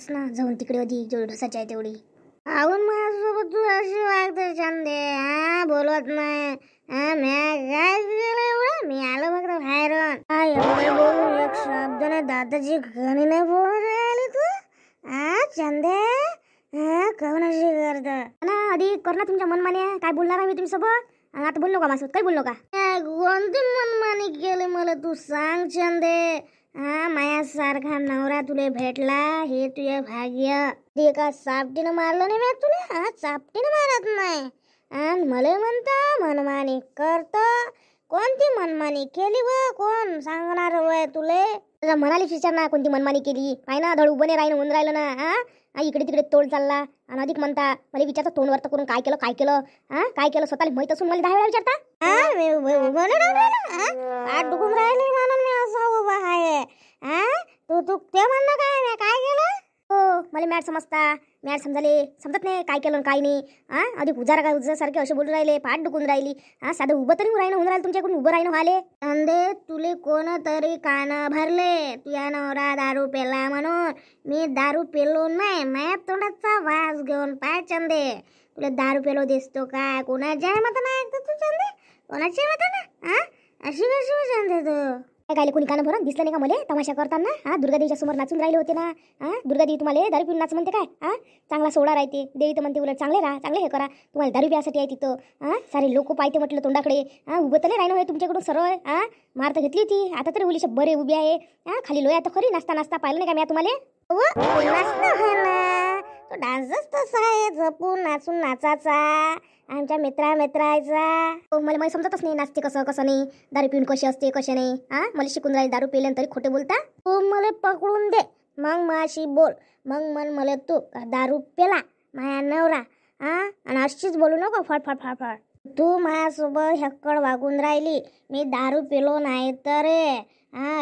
पाहतोच ना जाऊन तिकडे आधी जेवढी ढोसाची आहे तेवढी. आऊन माझ्यासोबत तू अशी वागते चंदे, बोलत नाही. म्या काय केलं एवढं? मी आलो फक्त बाहेरून. एवढं बोलून एक शब्द नाही, दादाची घणी नाही बोलून राहिली तू. चंदे कहून अशी करत ना? आधी कर ना तुमच्या मनमाने. काय बोलणार आहे मी तुमच्या सोबत? आता बोललो का माझ्यासोबत? काही बोललो का? कोणती मनमानी केली मला तू सांग चंदे. मायासारखा नवरा तुले भेटला हे तुझे भाग्य. ते का चापटीनं मारलं नाही मी तुला? चापटीनं मारत नाही. आणि मला म्हणता मनमानी करत. कोणती मनमानी केली व कोण सांगणार वय तुले? म्हणालीच विचार ना कोणती मनमानी केली. पाय ना धड उभं नाही राहिलं होऊन राहिलं ना. इकडे तिकडे तोड चालला आणि अधिक म्हणता मला विचारता तोंडवर तर करून काय केलं काय केलं. काय केलं स्वतःला माहित असून मला 10 वेळा विचारता. पाठ दुखून राहिले म्हणून मी असं उभा आहे. तू ते म्हणणं काय काय केलं? हो मला मॅट समजता. मॅट समजाले समजत नाही काय केलं काय नाही. अधिक उजारा काय उजासारखे असे बोलून राहिले. पाठ दुखून राहिली. साधं उभं तरी राहिलं होऊन राहिलं तुमच्याकडून उभं राहिलं व्हाले. अंदे तुले कोणतरी कान भरले तुझ्या नवरा दारू पेला म्हणून. मी दारू पेलो नाही. माझ्या तोंडाचा वास घेऊन पाय चंदे. तुला दारू पेलो दिसतो काय? कोणाच्या मतानं ऐकतो तू चंदे? कोणाच्या मतानं? अशी कशी चंदे तू? काय कोणी कान भरून दिसलं नाही का मला तमाशा करताना? दुर्गा देवीच्या समोर नाचून राहिले होते ना. दुर्गा देवी तुम्हाला दारू पिऊन नाच म्हणते काय? चांगला सोडा राहते देवी तर म्हणते उलट चांगले राहा चांगले हे करा. तुम्हाला दारू प्यासाठी आहे तिथं. सारे लोक पाहते म्हटलं तोंडाकडे. उभं तर नाही राहिलं होय तुमच्याकडून सरळ. मार तर घेतली होती. आता तरी उलीशे बरे उभे आहे. खाली लोया तर खरी नाचता नाचता पाहिलं नाही का मी तुम्हाला? तो डान्सच तसा आहे जपून नाचून नाचाचा आमच्या मित्रायचा. मला माहिती समजतच नाही नाचते कसं कसं नाही. दारू पिऊन कशी असते कसे नाही. मला शिकून राहील दारू पिल्यान तरी खोटे बोलता. तू मला पकडून दे मग माशी बोल. मग मन मला तू दारू पेला माया नवरा. आणि अशीच बोलू नको फड फड फड फड. तू माझ्यासोबत हक्कड वागून राहिली. मी दारू पिलो नाही तर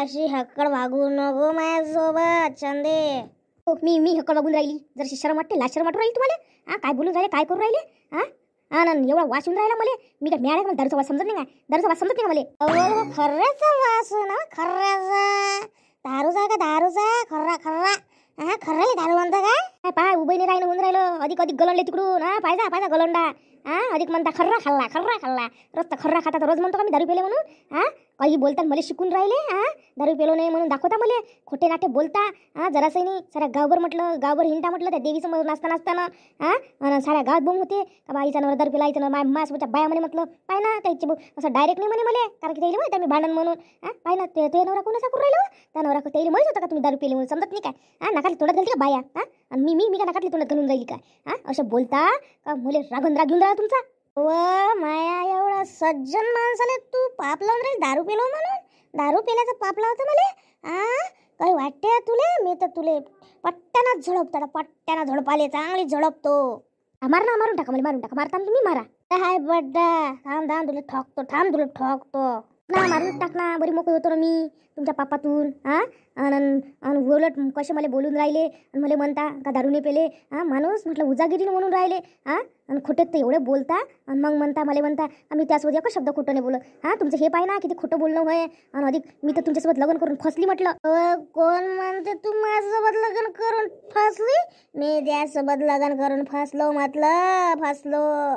अशी हक्कड वागू नको माझ्यासोबत चंदे. मी हक्कड वागून राहिली? जर शरम वाटते लाज शरम वाटून राहिली तुम्हाला? काय बोलून राहिले काय करून राहिले? एवढा वास येऊन राहिला मला. मी काय मिळाला मला दारूचा वास समजत नाही काय? दारूचा वास समजत नाही का मला? खर्याचा वास ना खर्याचा. दारूचा का दारूचा? खर्रा खर्रा. खर्राले दारू म्हणता काय? पाय उभे नाही राहिलं होऊन राहिलं. अधिक अधिक गलंडले तिकडून. पाहिजा पाहिजा गलंडा. अधिक म्हणता खर्रा खाल्ला. रोज तर खर्रा खाता तर रोज म्हणतो का मी दारू पेले म्हणून? काही बोलतात मला शिकून राहिले. दारू पेलो नाही म्हणून दाखवता मला. खोटे नाटे बोलता. जरासही नाही साऱ्या गावभर म्हटलं गावभर हिंडा म्हटलं त्या देवीसमोर नाचताना. साऱ्या गावात बोंब होते का बाईचा नवरा दारू पेला आईचा नवरा माझ्यासोबतच्या बाया म्हणे म्हटलं. पाय ना त्याची असं डायरेक्ट नाही म्हणे मला. कारण की त्याला माहिती मी भांडण म्हणून. पाय ना ते नवरा कोणाचा करून राहिलो? त्या नवरा त्याला माहित होतं का तुम्ही दारू पेले म्हणून? समजत नाही काय? नाकातली तोंडात घालते का बाया? आणि मी का नाकातली तोंडात घालून राहिली काय? असं बोलता का मुले रागून राग घेऊन राहिला तुमचा? माया एवढा सज्जन माणसाने तू पाप लावून राहील दारू पेलो म्हणून? दारू पेल्याचा पाप लावतो मला? काही वाटते तुले? मी तर तुले पट्ट्यानं झडपतो. पट्ट्यानं झडपाले चांगली झडपतो. मारून टाका मला मारून टाका. मारता तुम्ही मारा. हाय बड्डा थांब तुला ठोकतो ना. मारून टाक ना बरी मोकळी होतो ना मी तुमच्या पापातून. उलट कसे मला बोलून राहिले आणि मला म्हणता का दारू नाही पेले. माणूस म्हटलं उजागिरीनं म्हणून राहिले. आणि खोटे तर एवढे बोलता आणि मग मला म्हणता आम्ही त्यासोबत एकच शब्द खोटं नाही बोलत. तुमचं हे पाय ना किती खोटं बोलणं होय. आणि अधिक मी तर तुमच्यासोबत लग्न करून फसली म्हटलं. कोण म्हणते तू माझ्यासोबत लग्न करून फसली? मी त्यासोबत लग्न करून फसलो म्हटलं.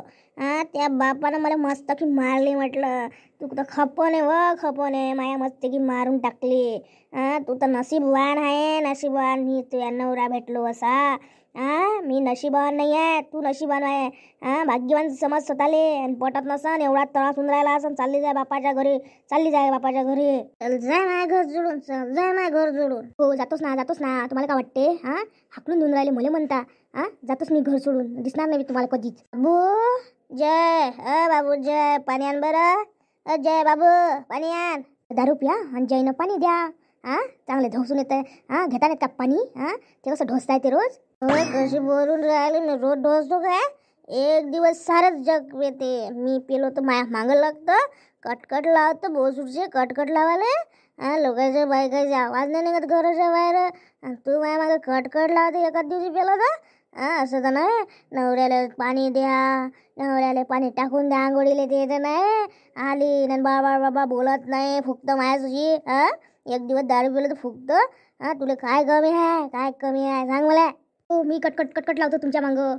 त्या बापानं मला मस्त की मारली म्हटलं. तू तर खपने माया मस्त की मारून टाकली. तू तर नशीबवान आहे नशीबवान. मी तुझ्या नवरा भेटलो असा. मी नशीबवान नाही आहे तू नशीबवान आहे. भाग्यवान समज स्वतःले. आणि पटत नसन एवढा त्रास होऊन राहिला असं चालली जाय बापाच्या घरी. चल जाय माझ्या घर जोडून. हो जातोच ना तुम्हाला काय वाटते? हाकलून देऊन राहिले मला म्हणता. जातोच मी घर सोडून. दिसणार नाही मी तुम्हाला कधीच. बाबू जय बाबू जय पाणी आण बरं. जय बाबू पाणी आण. दारू प्या आणि जयनं पाणी द्या. चांगले ढोसून येतं. घेता नाहीत का पाणी? ते कसं ढोसता येते रोज? कशी बोलून राहिले मी रोज ढोसतो काय? एक दिवस सारंच जग येते. मी पेलो तर माया मागं लागतं. कटकट लावतं बोसूडचे कटकट लावाले. लोकांच्या बायकाचे आवाज नाही निघत घराच्या बाहेर. आणि तू माया मागं कटकट लावते एकाच दिवशी पेलो तर. असं तर नाही. नवऱ्याला पाणी द्या नवऱ्याला पाणी टाकून द्या आंघोळीला. ते तर नाही आली न बाबा बोलत नाही फुकतं मायाची. एक दिवस दारू पिलं तर फुकतं. हा तुला काय कमी आहे, काय कमी आहे सांग मला. हो मी कटकट कटकट लावतो तुमच्या मागं.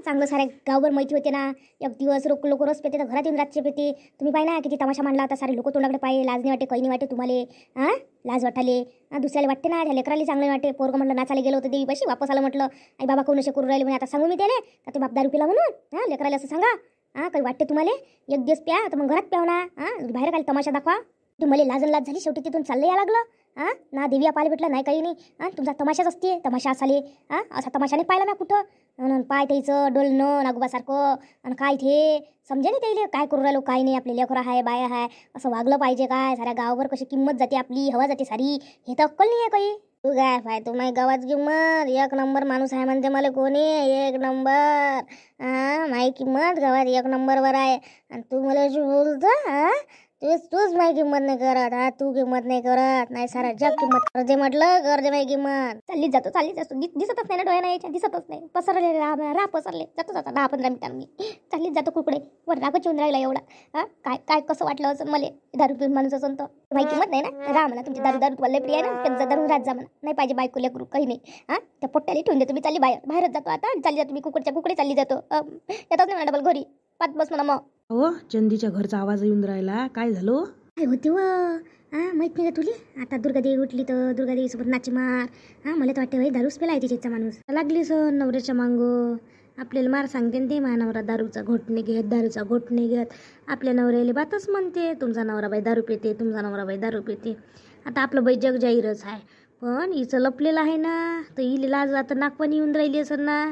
चांगलं साऱ्या गावभर माहिती होते ना. एक दिवस लोक रस पेते तर घरात येऊन रातचे पेते. तुम्ही पाहिजे ना किती तमाशा मांडला होता. सारे लोक तोंडाकडे पाहिजे. लाज नाही वाटे, काही नाही वाटे तुम्हाला. लाज वाटाले. दुसऱ्याला वाटते ना, त्या लेकराला चांगलं वाटे. पोरगं म्हटलं नाचायला गेलो होतं देवीपाशी, वापस आलं म्हटलं आई बाबा कोण असे करून राहिले म्हणे. आता सांगू मी त्याला का ते बाप दारू पिला म्हणून. लेकराला असं सांगा. काही वाटते तुम्हाला. एक दिवस प्या तर मग घरात प्याव ना. बाहेर काय तमाशा दाखवा. तुम्हाला लाजन लाज झाली. शेवटी तिथून चाललं या लागलं. ना देवी पाहायला भेटलं नाही, काही नाही. तुमचा तमाशाच असते. तमाशा असाले असा तमाशाने पाहिला ना कुठं. पाय त्याचं डोलणं नागोबासारखं आणि काय ते समजे नाही त्याला काय करू राहिलो काय नाही. आपले लेकरं आहे, बाया आहे, असं वागलं पाहिजे काय. साऱ्या गावावर कशी किंमत जाते आपली, हवा जाते सारी. हे तर अक्कल नाही आहे काही. तू काय पाय तू माही गावात किंमत एक नंबर माणूस आहे म्हणते मला कोणी. एक नंबर माही किंमत गावात एक नंबरवर आहे आणि तू मला बोलतो. तूच माझी किंमत नाही करत. तू किंमत नाही करत. नाही सारा जग किंमत करते म्हटलं. करते माझी किंमत. चाललीच जातो दिसतच नाही ना डोळ्यानं यायच्या. दिसतच नाही. पसरले राह पसरले जातो 10-15 मिनिटांनी मी चाललीच जातो कुकडे. वर रागच येऊन राहिला एवढा. काय कसं वाटलं असं मला दारू पिऊन माणूस असं तर माझी किंमत नाही ना. राह म्हणा तुमची दारू तुम्हाला प्रिय आहे ना. त्यांचा दारू रात जा म्हणा. नाही पाहिजे बायको लेकरू काही नाही. त्या पोट्ट्याला ठेवून देतो मी. चालली बाहेरच जातो आता. चालली जातो मी कुकडे चालली जातो. येतच नाही म्हणा डबल घरी पाच बस म्हणा मग. हो चंदीच्या घरचा आवाज येऊन राहिला. काय झालं? काय होते व माहित नाही का तुला. आता दुर्गादेवी उठली तर दुर्गादेवीसोबत नाची मार. मला तर वाटते भाई दारूच पेला आहे तिच्या माणूस. लागली सण नवऱ्याच्या मांग. आपल्याला मार सांगते ते नवरा दारूचा घोटणे घेत. आपल्या नवऱ्याला बातच म्हणते तुमचा नवरा बाई दारू पेते, तुमचा नवरा बाई दारू पेते. आता आपलं बाई जग जाहीरच आहे. पण हिचं लपलेलं आहे ना. तर हिला लाज आता नागपणी येऊन राहिली असं ना.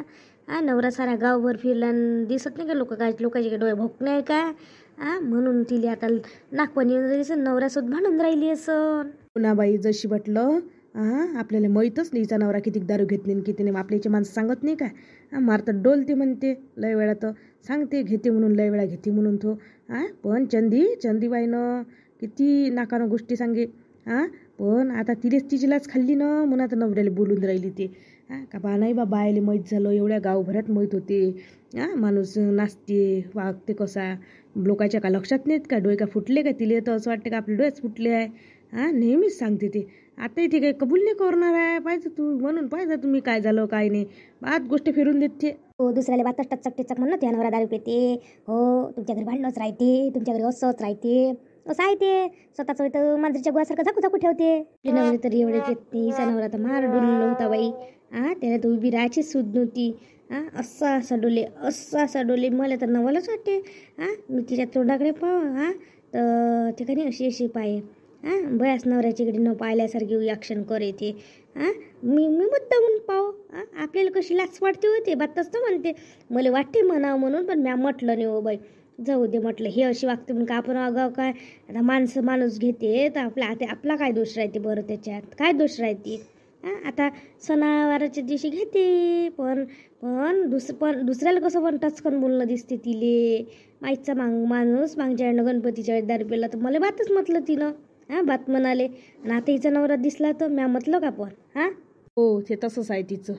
नवरा साऱ्या गावभर फिरला दिसत नाही का लोकांचे डोळे भोकणे आहे का. म्हणून तिला आता नागपणी येऊन राहिली असं. नवऱ्यासोबत भांडून राहिली असं. पुन्हाबाई जशी म्हटलं आपल्याला माहीतच नाही हिचा नवरा किती दारू घेत नाही किती नाही. आपल्याची माणसं सांगत नाही का. मारतात डोलते म्हणते लय वेळा तर सांगते घेते म्हणून लय वेळा घेते म्हणून तो. पण चंदीबाईनं किती नाकानं गोष्टी सांगे. पण आता तिलेच तिची लाच खाल्ली ना म्हणून आता नवऱ्याला बोलून राहिली ते. का बा नाही बा बायाला माहीत झालं. एवढ्या गावभरात माहीत होते. माणूस नाचते वागते कसा. लोकांच्या का लक्षात नाहीत का. डोळे का फुटले का तिले. तर असं वाटतं का आपले डोळेच फुटले आहे. नेहमीच सांगते ते. आता इथे काही कबूल नाही करणार आहे. पाहिजे तू म्हणून पाहिजे तुम्ही काय झालं काय नाही. बात गोष्ट फिरून देते. हो दुसऱ्याला बातच टचक म्हणणं त्या नवरा दारू पेते. हो तुमच्या घरी भांडणंच राहते. तुमच्या घरी असंच राहते. असं आहे ते. स्वतःच तर मांजरीच्या गुहासारखं झाकू ठेवते. नवरे तरी एवढे तिचा नवरा तर मार डुललो होता बाई. त्याला तर उभी राहायची सूद नव्हती. असा डोले मला तर नवलच वाटते. मी तिच्या तोंडाकडे पाव तर ठिकाणी अशी पाय. बयास नवऱ्याच्याकडे न पाहिल्यासारखी ॲक्शन करे. मी मुद्दा म्हणून पाव. आपल्याला कशी लाच वाटते होते बातच तर म्हणते. मला वाटते म्हणावं म्हणून पण म्या म्हटलं नाही हो बाई. जाऊ दे म्हटलं. हे अशी वागते म्हणून का आपण अगाव काय. आता माणूस घेते तर आपला काय दोष राहते बरं त्याच्यात. काय दोष राहते. आता सणावाराच्या दिवशी घेते. पण दुसऱ्याला कसं पण टचकन बोलणं दिसते तिले. माईचा माणूस मागच्या गणपतीच्या वेळेस दारू पेला तर मला बातच म्हटलं तिनं. बात म्हणाले. आणि आता हिचा नवरा दिसला तर म्या म्हटलं का पण. हो ते तसंच आहे तिचं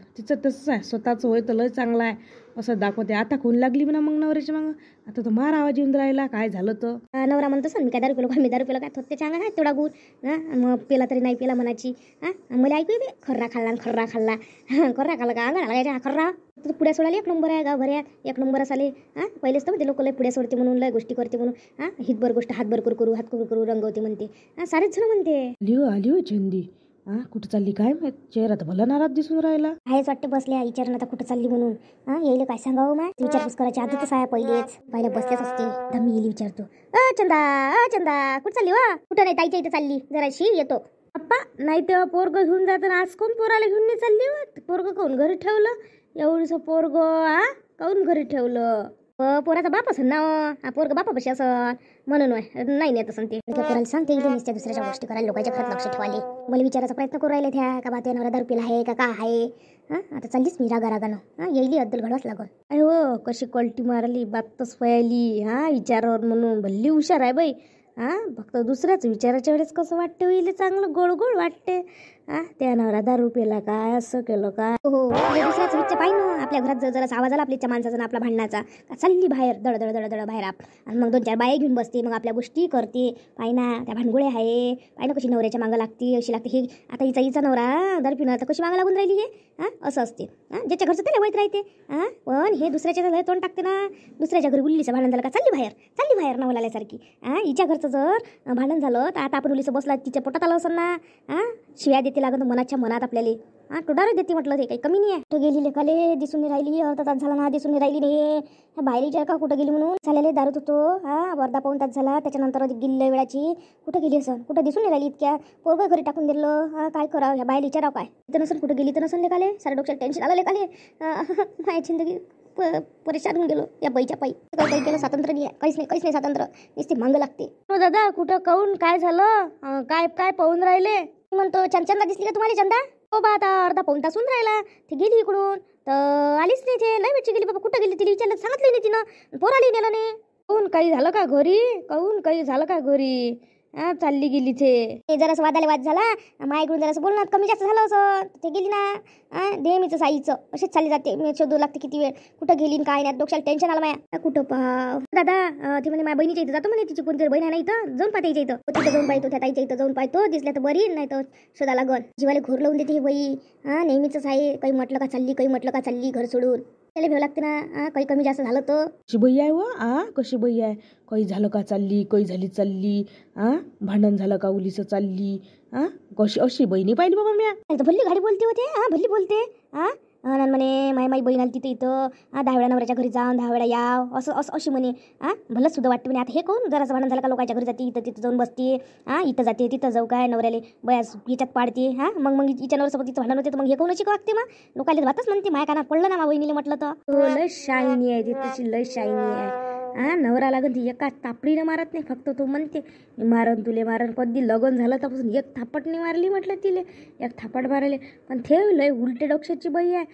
तसंच आहे. स्वतःचं होय तर लय चांगलं आहे असं दाखवते. आता खून लागली म्हणा मग नवऱ्याच्या मग. आता तर मार आवाज येऊन राहिला. काय झालं तर. नवरा म्हणतो सर मी काय दारू पेलो का. मी दारू पेलो काय थोते चांगला आहे तेवढा गुण. मग पेला तरी नाही पेला म्हणायची. मला ऐकू दे खर्रा खाल्ला खर्रा खाल्ला का अंगणा लागायच्या. खर्रा पुढ्या सोडाले एक नंबर आहे गावभऱ्यात. एक नंबर असाले. पहिलेच तर ते लोक लय पुढ्या सोडते म्हणून लय गोष्टी करते म्हणून. हितभर गोष्ट हातभर करू रंगवते म्हणते. सारेच जण म्हणते. आली चंदी. कुठं चालली काय माहित. चेहरा तर भला नाराज दिसून राहिला. आहेच वाटते बसल्या विचारून आता कुठं चालली म्हणून. येईल काय सांगावं मा. विचारपूस करायची आदतच आहे पहिल्या बसल्याच असते. तर मी येईल विचारतो. चंदा कुठं चालली वा. कुठं नाही ताईच्या इथे चालली जराशी येतो. पप्पा नाही तेव्हा पोरग घेऊन जात. आज कोण पोराला घेऊन नाही चालली वा. पोरग काऊन घरी ठेवलं. एवढंसं पोरग काऊन घरी ठेवलं. पोराचा बाप असेल ना. पोरग बापापाशी असं म्हणून नाही तसं ते पोराला सांगते नुसत्या दुसऱ्याच्या गोष्टी करायला लोकांच्या घरात लक्ष ठेवाले. मला विचारायचा प्रयत्न करू राहिले त्या का बा त्या नवरा दारू पिला आहे का आहे. आता चाललीच मी रागानं. येईल अद्दल घडवाच लागल. अरे हो कशी कल्टी मारली बातच पयाली. विचारावर म्हणून भल्ली हुशार आहे बाई. हां फक्त दुसऱ्याच विचाराच्या वेळेस कसं वाटते होईल चांगलं गोड गोड वाटते. त्या नवरा दारू पेला काय असं केलं काय हो दुसऱ्याच विचार पाहिजे ना. आपल्या घरात जर जरा आवाज आला आपल्या माणसाचा ना आपला भांडणाचा का चालली बाहेर दड दड दड दड बाहेर आणि मग 2-4 बाया घेऊन बसते मग आपल्या गोष्टी करते. पाहिना त्या भानगुळे आहे पाहिना कशी नवऱ्याच्या मागं लागते अशी लागते. हे आता हिचा नवरा दारू पिणं आता कशी मागं लागून राहिली हे असं असते. ज्याच्या घरचं त्याला वैत राहते. पण हे दुसऱ्याच्या घरी तोंड टाकते ना. दुसऱ्याच्या घरी उल्लीचं भांडण झालं का चालली बाहेर नवलाल्यासारखी. हिच्या घरचं जर भांडण झालं तर आता आपण उलीचं बसला तिच्या पोटात आलं असं ना. शिव्या देते लागत मनाच्या मनात आपल्याला. टोडारच देते म्हटलं ते काही कमी नाही आहे. कुठं गेली लेखाले दिसून नाही राहिली अर्धा तास झाला ना दिसून नाही राहिली नाही. बाहेरच्या का कुठं गेली म्हणून झालेले दारूत होतो. वर्धा पाऊन तास झाला त्याच्यानंतर गेली वेळाची कुठं गेली असं कुठं दिसून नाही राहिली. इतक्या पोरगं घरी टाकून दिलं. काय करावं ह्या बाहेर विचारावं काय तर नसेल कुठं गेली तर नसेल लेखाले सारे डोक्याला टेन्शन आलं लेखाले. माझी जिंदगी परेशान होऊन गेलो या बाईच्या पायी. काही केलं स्वातंत्र्य नाही आहे काहीच नाही स्वातंत्र्य नुसते मागं लागते. दादा कुठं काऊन काय झालं काय पाहून राहिले म्हणतो. चंदा दिसली का तुम्हाला चंदा. हो बा आता अर्धा पाऊण तास होऊन राहिला. ती गेली इकडून तर आलीच नाही. ते लय वेळची गेली बाबा कुठं गेली तिला विचारलं सांगितलं नाही तिनं. पोर आली नेलं नाही. काऊन काही झालं का घरी चालली गेली ते जरासं वादाले वाद झाला मायकडून जरासं बोलणं कमी जास्त झालं असं ते गेली ना. नेहमीचं साईचं असेच चालली जाते. मी शोधू लागते किती वेळ कुठं गेली काय नाही डोक्याला टेन्शन आलं माया. कुठं पाहा दादा ती म्हणे माझ्या बहिणीच्या इथं जातो म्हणे. तिची कोणतरी बहीण आहे ना इथं जाऊन पाहते इथं तिथं जाऊन पाहतो त्या ताईच्या इथं जाऊन पाहतो दिसल्या तर बरी नाही तर शोधा लागल. जीवाला घोर लावून देते हे बाई. नेहमीच आहे काही म्हटलं का चालली घर सोडून त्याला भेव लागते ना. काही कमी जास्त झालं तर कशी बाई आहे व कशी बाई आहे. काही झालं का चालली काही झाली चालली. भांडण झालं का उलीचं चालली. कशी अशी बहिणी पाहिली बाबा म्या. भल्ली गाडी बोलते होते भल्ली बोलते. म्हणे माई बहीण आली तिथे इथं 10 वेळा नवऱ्याच्या घरी जाऊन 10 वेळा याव असं अशी म्हणे. भलंच सुद्धा वाटते म्हणे. आता हे कोण जरासं भांडण झालं का लोकांच्या घरी जाते इथं तिथं जाऊन बसते. इथं जाते तिथं जाऊ काय नवऱ्याले बयास हिच्यात पाडते. मग हिच्या नवऱ्यासोबत तिचं भांडण होते तर मग हे कोणाची वागते मग लोकांना वाटच म्हणते माय कानात पडलं ना मा बहिणीला म्हटलं तर लय शायनी आहे ती तशी लय शायनी आहे. नवरा लागन ती एका तापडीनं मारत नाही फक्त तो म्हणते तुले मारन. कधी लग्न झालं तर एक थापट नाही मारली म्हटलं तिले एक थापट मारले. पण ते लय उलटे डोक्याची बाई आहे.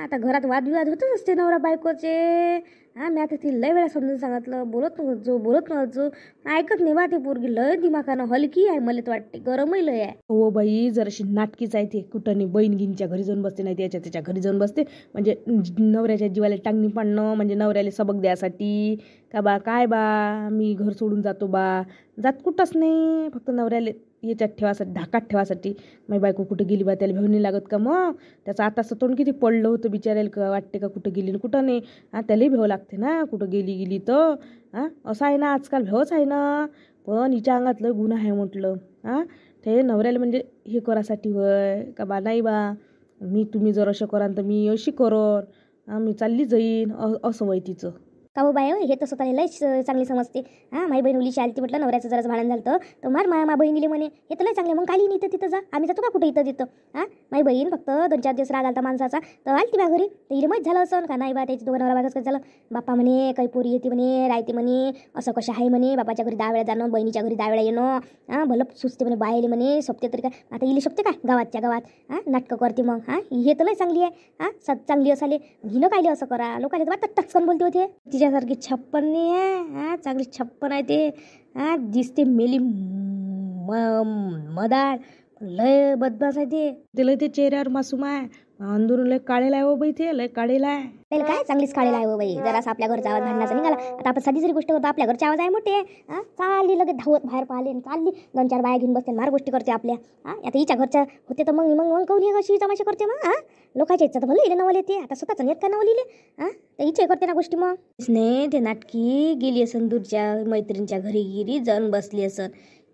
आता घरात वादविवाद होतच असते नवरा बायकोचे. मी आता ती लय वेळा समजून सांगितलं बोलत नव्हतो ऐकत नाही बा. ते पोरगी लय दिमाखानं हलकी आहे मला तर वाटते गरमही लय आहे. हो बाई जराशी नाटकीच आहे ते. कुठं नाही बहीणगींच्या घरी जाऊन बसते नाही त्याच्या घरी जाऊन बसते. म्हणजे नवऱ्याच्या जीवाला टांगणी पाडणं म्हणजे नवऱ्याला सबक द्यासाठी का बा काय बा मी घर सोडून जातो बा. जात कुठंच नाही फक्त नवऱ्याला याच्यात ठेवासाठी धाकात ठेवासाठी. माझी बायको कुठं गेली बा त्याला भेव नाही लागत का मग. त्याचं आताचं तोंड किती पडलं होतं बिचारायला का वाटते का कुठं गेली कुठं नाही. त्यालाही भेव लागते ना कुठं गेली तर. असं आहे ना आजकाल भेवच आहे ना. पण हिच्या अंगात लय गुन्हा आहे म्हटलं. ते नवऱ्याला म्हणजे हे करासाठी होय का बा नाही बा तुम्ही जर असं कराल तर मी अशी करोन मी चालली जाईन असं वय तिचं. का हो बाय हे तर स्वतःला लय चांगली समजते. माझी बहीण उलीची आलती म्हटलं नवऱ्याचं जरासं भांडण झालं तर मार मा बहिणीले म्हणे हे तर लय चांगले मग काली नाही तिथं जा आम्ही जातो का कुठं इथं तिथं. माझी बहीण फक्त 2-4 दिवस राग आलता माणसाचा तर आलती माझ्या घरी तर हिला माहीत झालं असं का नाही बा त्याची दोघं नवरा बायकोच झालं. बाप्पा म्हणे काही पोरी येते म्हणे राहते म्हणे असं कशा आहे म्हणे. बापाच्या घरी 10 वेळा जाणं बहिणीच्या घरी 10 वेळा येणं भलं सुचते म्हणे बायले म्हणे सोपते तरी काय आता इली शोभते काय गावातच्या गावात नाटकं करते मग. हे तर लय चांगली आहे चांगली असाले हिनं कायले असं करा लोकांना वाटतं टचकन बोलते होते. तिच्यासारखी 56 नाही आहे चांगली 56 आहे ते. दिसते मेली मदार लय बदमाश आहे ते लय ते चेहऱ्यावर मासूम आहे. अंदरून लय काढेला आहे हो बाई ते लय काढेला आहे. काय चांगलीच काढेला आहे हो बाई. जरासं आपल्या घरचा आवाज भांडणाचा निघाला आता आपण साधी जरी गोष्ट करतो आपल्या घरचा आवाज आहे मोठे. चालली लगेच धावत बाहेर पाहिले चालली 2-4 बाया घेऊन बसते मार गोष्टी करते आपल्या. आता हिच्या घरच्या होते तर मग कोणी कशी तमाशा करते मग. लोकांच्या इच्छा तर भले इले नवल येते आता स्वतःच नेत का नवल इले तर इच्छा करते ना गोष्टी मग. नाही ते नाटकी गेली असन दूरच्या मैत्रिणीच्या घरी गिरी जाऊन बसली असन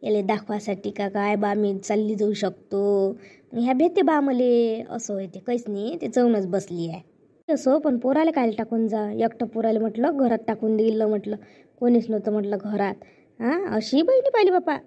याले दाखवासाठी का काय बा मी चालली जाऊ शकतो ह्या भेटते बा मले असं होते. काहीच नाही ते जाऊनच बसली आहे असं. पण पोराला काय टाकून जा एकटं पोराला म्हटलं घरात टाकून दिलं म्हटलं कोणीच नव्हतं म्हटलं घरात. अशी बहिणी पाहिली बापा.